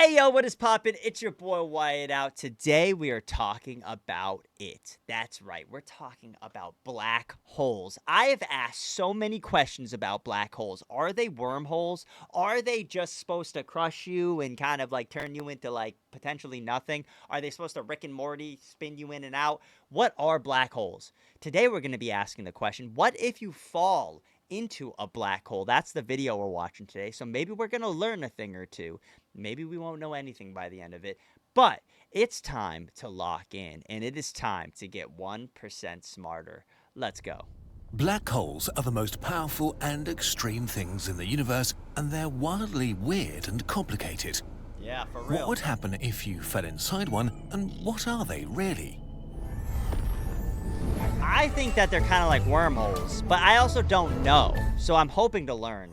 Hey yo, what is poppin'? It's your boy Whiteout. Today we are talking about it. That's right, we're talking about black holes. I have asked so many questions about black holes. Are they wormholes? Are they just supposed to crush you and kind of like turn you into like potentially nothing? Are they supposed to Rick and Morty spin you in and out? What are black holes? Today we're going to be asking the question, what if you fall into a black hole? That's the video we're watching today. So maybe we're going to learn a thing or two. Maybe we won't know anything by the end of it, but it's time to lock in, and it is time to get 1% smarter. Let's go. Black holes are the most powerful and extreme things in the universe, and they're wildly weird and complicated. Yeah, for real. What would happen if you fell inside one, and what are they really? I think that they're kind of like wormholes, but I also don't know, so I'm hoping to learn.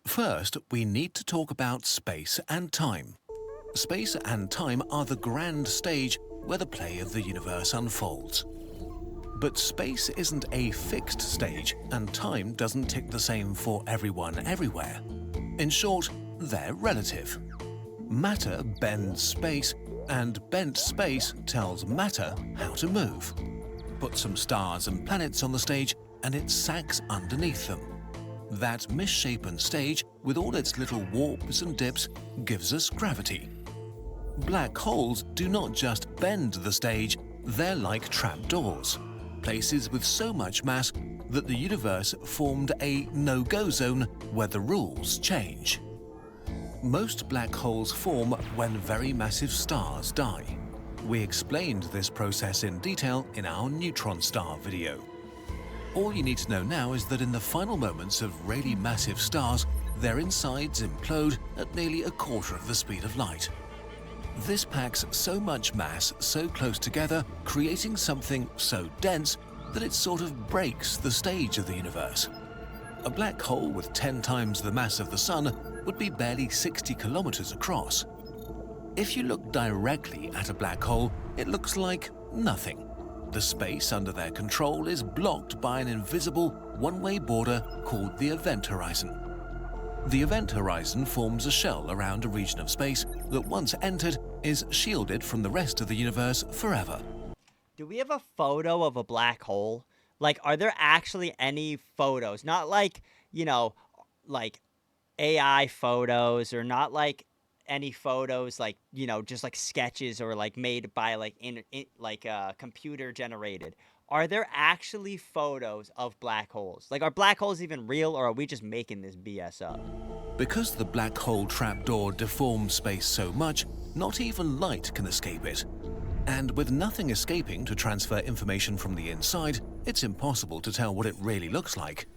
First, we need to talk about space and time. Space and time are the grand stage where the play of the universe unfolds. But space isn't a fixed stage, and time doesn't tick the same for everyone everywhere. In short, they're relative. Matter bends space, and bent space tells matter how to move. Put some stars and planets on the stage, and it sags underneath them. That misshapen stage, with all its little warps and dips, gives us gravity. Black holes do not just bend the stage, they're like trapdoors, places with so much mass that the universe formed a no-go zone where the rules change. Most black holes form when very massive stars die. We explained this process in detail in our neutron star video. All you need to know now is that in the final moments of really massive stars, their insides implode at nearly a quarter of the speed of light. This packs so much mass so close together, creating something so dense that it sort of breaks the stage of the universe. A black hole with 10 times the mass of the Sun would be barely 60 kilometers across. If you look directly at a black hole, it looks like nothing. The space under their control is blocked by an invisible one-way border called the event horizon. The event horizon forms a shell around a region of space that once entered is shielded from the rest of the universe forever. Do we have a photo of a black hole? Like, are there actually any photos? Not like, like AI photos, or not like any photos like, just like sketches or like made by like computer generated. Are there actually photos of black holes? Like, are black holes even real, or are we just making this BS up? Because the black hole trapdoor deforms space so much, not even light can escape it. And with nothing escaping to transfer information from the inside, it's impossible to tell what it really looks like.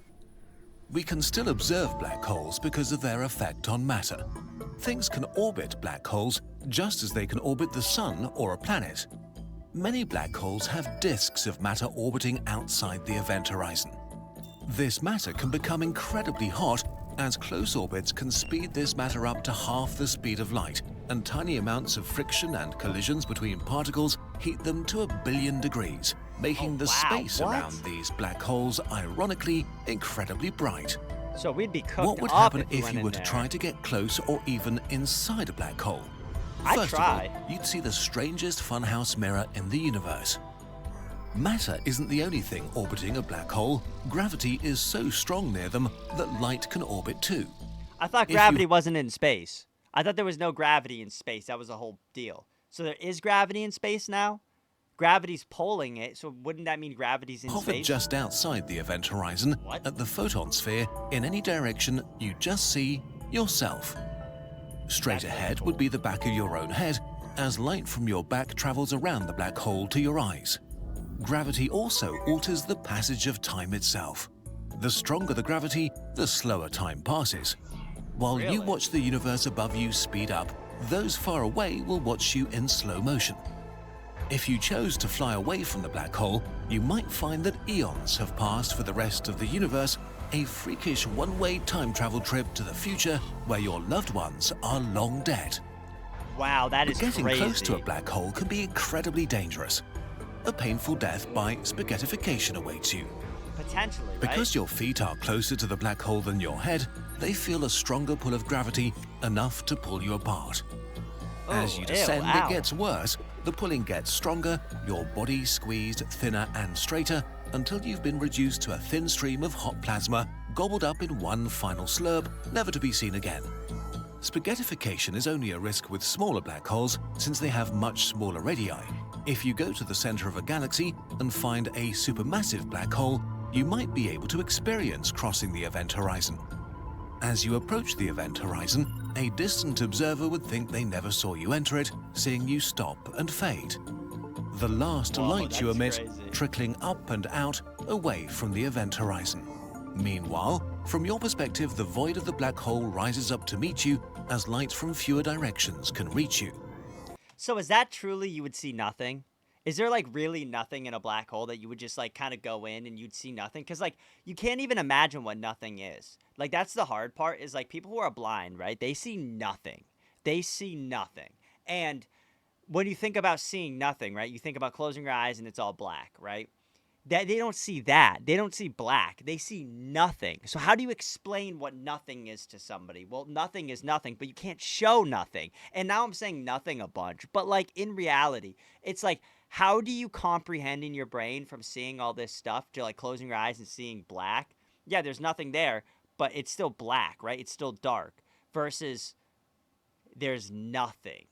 We can still observe black holes because of their effect on matter. Things can orbit black holes just as they can orbit the Sun or a planet. Many black holes have disks of matter orbiting outside the event horizon. This matter can become incredibly hot, as close orbits can speed this matter up to half the speed of light, and tiny amounts of friction and collisions between particles heat them to 1 billion degrees, making the space around these black holes, ironically, incredibly bright. So we'd be cooked. What would happen if you were to try to get close or even inside a black hole? First of all, you'd see the strangest funhouse mirror in the universe. Matter isn't the only thing orbiting a black hole. Gravity is so strong near them that light can orbit too. I thought gravity wasn't in space. I thought there was no gravity in space. That was the whole deal. So there is gravity in space now? Gravity's pulling it, so wouldn't that mean gravity's in Hover space? just outside the event horizon, at the photon sphere, in any direction, you just see yourself. Straight ahead would be the back of your own head, as light from your back travels around the black hole to your eyes. Gravity also alters the passage of time itself. The stronger the gravity, the slower time passes. While you watch the universe above you speed up, those far away will watch you in slow motion. If you chose to fly away from the black hole, you might find that eons have passed for the rest of the universe, a freakish one-way time travel trip to the future where your loved ones are long dead. Wow, that is crazy. Getting close to a black hole can be incredibly dangerous. A painful death by spaghettification awaits you. Potentially, right? Because your feet are closer to the black hole than your head, they feel a stronger pull of gravity enough to pull you apart. As Oh, you ew, descend, it ow. gets worse. The pulling gets stronger, your body squeezed thinner and straighter until you've been reduced to a thin stream of hot plasma, gobbled up in one final slurp, never to be seen again. Spaghettification is only a risk with smaller black holes since they have much smaller radii. If you go to the center of a galaxy and find a supermassive black hole, you might be able to experience crossing the event horizon. As you approach the event horizon, a distant observer would think they never saw you enter it, seeing you stop and fade. The last Whoa, light you that's emit crazy. trickling up and out away from the event horizon. Meanwhile, from your perspective, the void of the black hole rises up to meet you as light from fewer directions can reach you. So is that truly you would see nothing? Is there like really nothing in a black hole that you would just like kind of go in and you'd see nothing? Because like you can't even imagine what nothing is. Like that's the hard part is like people who are blind, right? They see nothing. They see nothing. And when you think about seeing nothing, right? You think about closing your eyes and it's all black, right? That they don't see that. They don't see black. They see nothing. So how do you explain what nothing is to somebody? Well, nothing is nothing, but you can't show nothing. And now I'm saying nothing a bunch, but like in reality, it's like how do you comprehend in your brain from seeing all this stuff to like closing your eyes and seeing black? Yeah, there's nothing there, but it's still black, right? It's still dark versus there's nothing.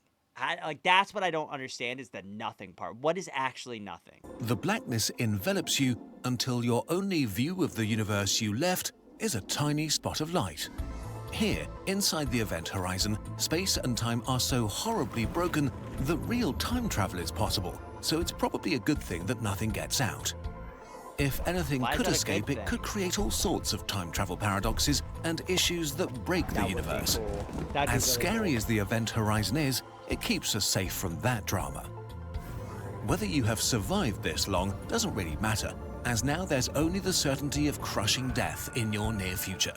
Like that's what I don't understand is the nothing part. What is actually nothing? The blackness envelops you until your only view of the universe you left is a tiny spot of light. Here, inside the event horizon, space and time are so horribly broken that real time travel is possible, so it's probably a good thing that nothing gets out. If anything Why is could that a escape, good it could thing? create all sorts of time travel paradoxes and issues that break the That would be universe. cool. That'd be As really scary cool. as the event horizon is, it keeps us safe from that drama. Whether you have survived this long doesn't really matter, as now there's only the certainty of crushing death in your near future.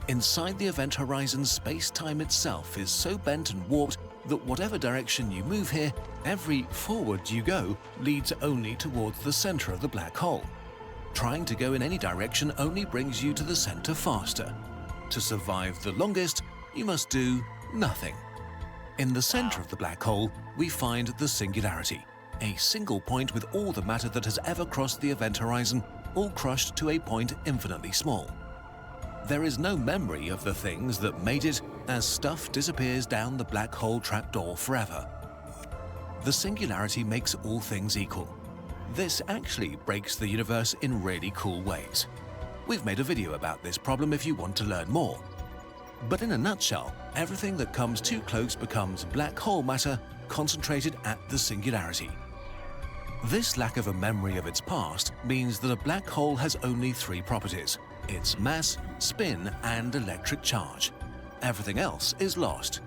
Inside the event horizon, space-time itself is so bent and warped that whatever direction you move here, every forward you go leads only towards the center of the black hole. Trying to go in any direction only brings you to the center faster. To survive the longest, you must do nothing. In the center of the black hole, we find the singularity, a single point with all the matter that has ever crossed the event horizon, all crushed to a point infinitely small. There is no memory of the things that made it as stuff disappears down the black hole trapdoor forever. The singularity makes all things equal. This actually breaks the universe in really cool ways. We've made a video about this problem if you want to learn more. But in a nutshell, everything that comes too close becomes black hole matter concentrated at the singularity. This lack of a memory of its past means that a black hole has only three properties: its mass, spin, and electric charge. Everything else is lost.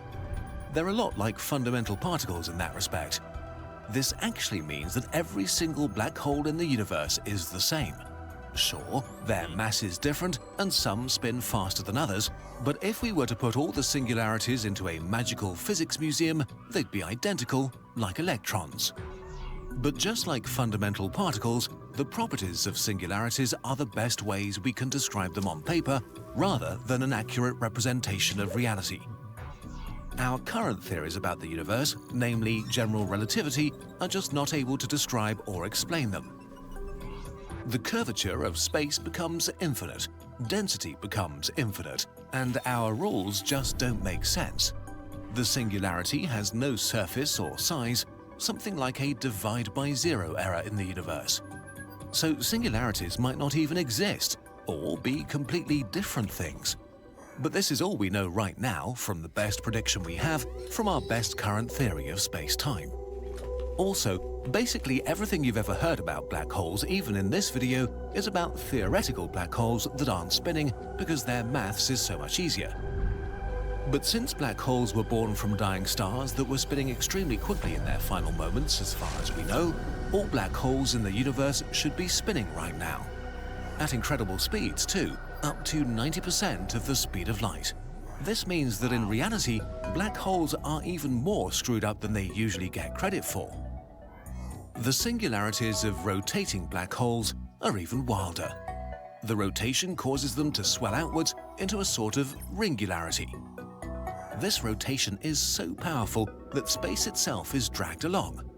They're a lot like fundamental particles in that respect. This actually means that every single black hole in the universe is the same. Sure, their mass is different and some spin faster than others, but if we were to put all the singularities into a magical physics museum, they'd be identical, like electrons. But just like fundamental particles, the properties of singularities are the best ways we can describe them on paper, rather than an accurate representation of reality. Our current theories about the universe, namely general relativity, are just not able to describe or explain them. The curvature of space becomes infinite, density becomes infinite, and our rules just don't make sense. The singularity has no surface or size, something like a divide by zero error in the universe. So singularities might not even exist, or be completely different things. But this is all we know right now from the best prediction we have from our best current theory of space-time. Also, basically everything you've ever heard about black holes, even in this video, is about theoretical black holes that aren't spinning because their maths is so much easier. But since black holes were born from dying stars that were spinning extremely quickly in their final moments, as far as we know, all black holes in the universe should be spinning right now. At incredible speeds too, up to 90% of the speed of light. This means that in reality, black holes are even more screwed up than they usually get credit for. The singularities of rotating black holes are even wilder. The rotation causes them to swell outwards into a sort of ringularity. This rotation is so powerful that space itself is dragged along.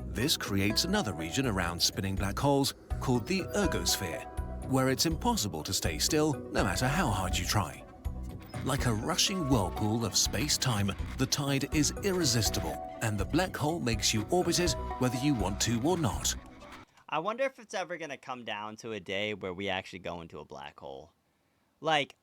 This creates another region around spinning black holes called the ergosphere, where it's impossible to stay still no matter how hard you try. Like a rushing whirlpool of space-time, the tide is irresistible, and the black hole makes you orbit it whether you want to or not. I wonder if it's ever going to come down to a day where we actually go into a black hole. Like,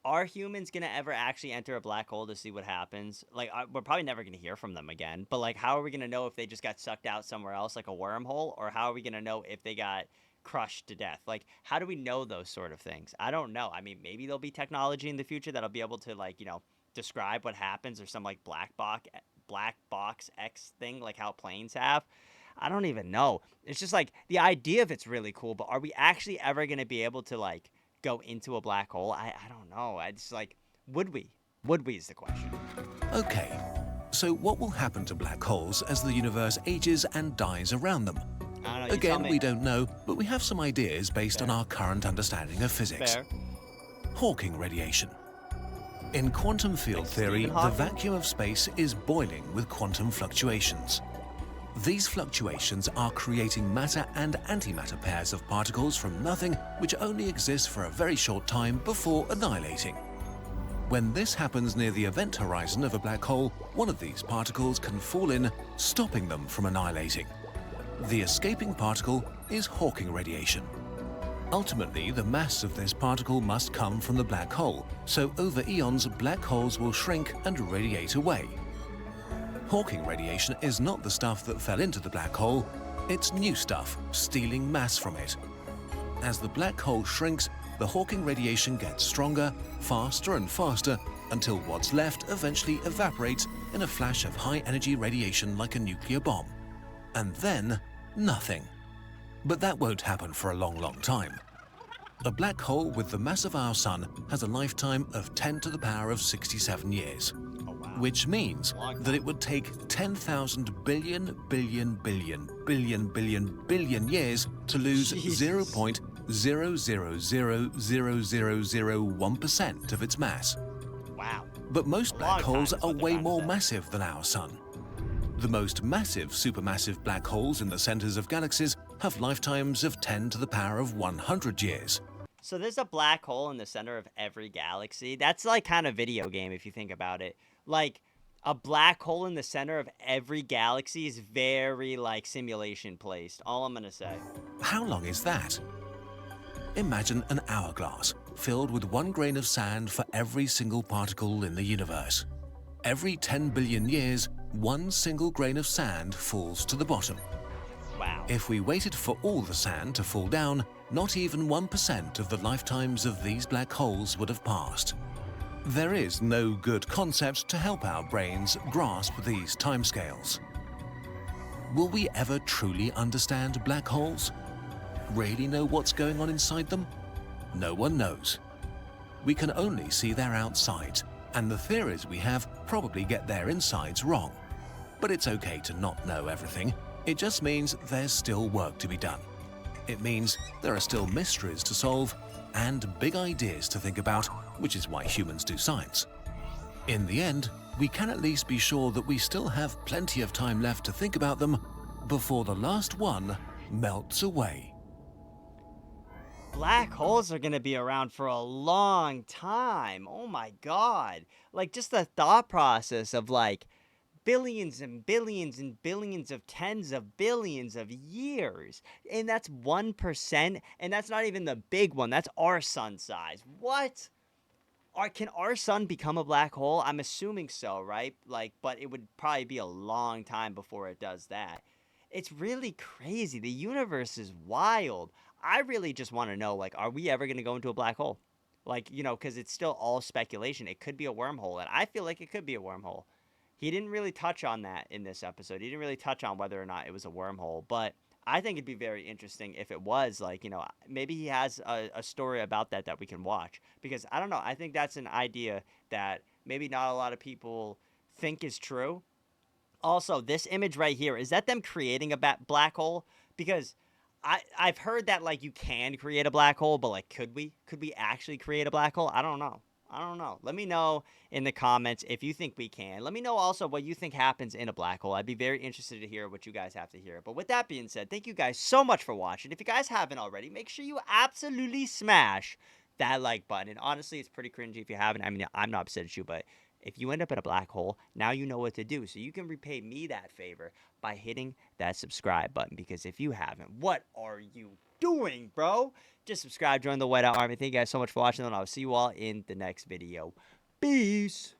are humans going to ever actually enter a black hole to see what happens? Like, we're probably never going to hear from them again. But, like, how are we going to know if they just got sucked out somewhere else, like a wormhole? Or how are we going to know if they got crushed to death? Like, how do we know those sort of things? I don't know. I mean, maybe there'll be technology in the future that'll be able to, like, describe what happens, or some, like, black box X thing, like how planes have. I don't even know. It's just like the idea of it's really cool, but are we actually ever going to be able to, like, go into a black hole? I don't know. I just, like, would we? Would we is the question. Okay, so what will happen to black holes as the universe ages and dies around them? I don't know. You tell Again, me. we don't know, but we have some ideas based on Fair. our current understanding of physics. Fair. Hawking radiation. In quantum field Like theory, Stephen the Hawking? vacuum of space is boiling with quantum fluctuations. These fluctuations are creating matter and antimatter pairs of particles from nothing, which only exist for a very short time before annihilating. When this happens near the event horizon of a black hole, one of these particles can fall in, stopping them from annihilating. The escaping particle is Hawking radiation. Ultimately, the mass of this particle must come from the black hole, so over eons, black holes will shrink and radiate away. Hawking radiation is not the stuff that fell into the black hole, it's new stuff, stealing mass from it. As the black hole shrinks, the Hawking radiation gets stronger, faster and faster, until what's left eventually evaporates in a flash of high-energy radiation like a nuclear bomb. And then, nothing. But that won't happen for a long time. A black hole with the mass of our Sun has a lifetime of 10 to the power of 67 years. Oh, wow. Which means that it would take 10,000 billion years to lose Jesus. 0.0000001% of its mass. Wow. But most black long holes time is are what they're way trying to more say. massive than our Sun. The most massive supermassive black holes in the centers of galaxies have lifetimes of 10 to the power of 100 years. So there's a black hole in the center of every galaxy. That's like kind of video game if you think about it. Like, a black hole in the center of every galaxy is very, like, simulation placed. All I'm gonna say. How long is that? Imagine an hourglass filled with 1 grain of sand for every single particle in the universe. Every 10 billion years, 1 single grain of sand falls to the bottom. Wow. If we waited for all the sand to fall down, not even 1% of the lifetimes of these black holes would have passed. There is no good concept to help our brains grasp these timescales. Will we ever truly understand black holes? Really know what's going on inside them? No one knows. We can only see their outsides, and the theories we have probably get their insides wrong. But it's okay to not know everything. It just means there's still work to be done. It means there are still mysteries to solve and big ideas to think about, which is why humans do science. In the end, we can at least be sure that we still have plenty of time left to think about them before the last one melts away. Black holes are gonna be around for a long time. Oh my god. Like, just the thought process of, like, billions and billions and billions of tens of billions of years. And that's 1%, and that's not even the big one. That's our sun size. What? Can our sun become a black hole? I'm assuming so, right? Like, but it would probably be a long time before it does that. It's really crazy. The universe is wild. I really just want to know, like, are we ever going to go into a black hole? Like, because it's still all speculation. It could be a wormhole, and I feel like it could be a wormhole. He didn't really touch on that in this episode. He didn't really touch on whether or not it was a wormhole, but I think it'd be very interesting if it was, like, maybe he has a story about that we can watch, because I don't know. I think that's an idea that maybe not a lot of people think is true. Also, this image right here, is that them creating a black hole? Because I've heard that like you can create a black hole, but like could we? Could we actually create a black hole? I don't know. I don't know. Let me know in the comments if you think we can. Let me know also what you think happens in a black hole. I'd be very interested to hear what you guys have to hear. But with that being said, thank you guys so much for watching. If you guys haven't already, make sure you absolutely smash that like button. And honestly, it's pretty cringy if you haven't. I mean, I'm not upset at you, but if you end up in a black hole, now you know what to do. So you can repay me that favor by hitting that subscribe button. Because if you haven't, what are you doing, bro? Just subscribe, join the Whiteout Army. Thank you guys so much for watching, and I'll see you all in the next video. Peace.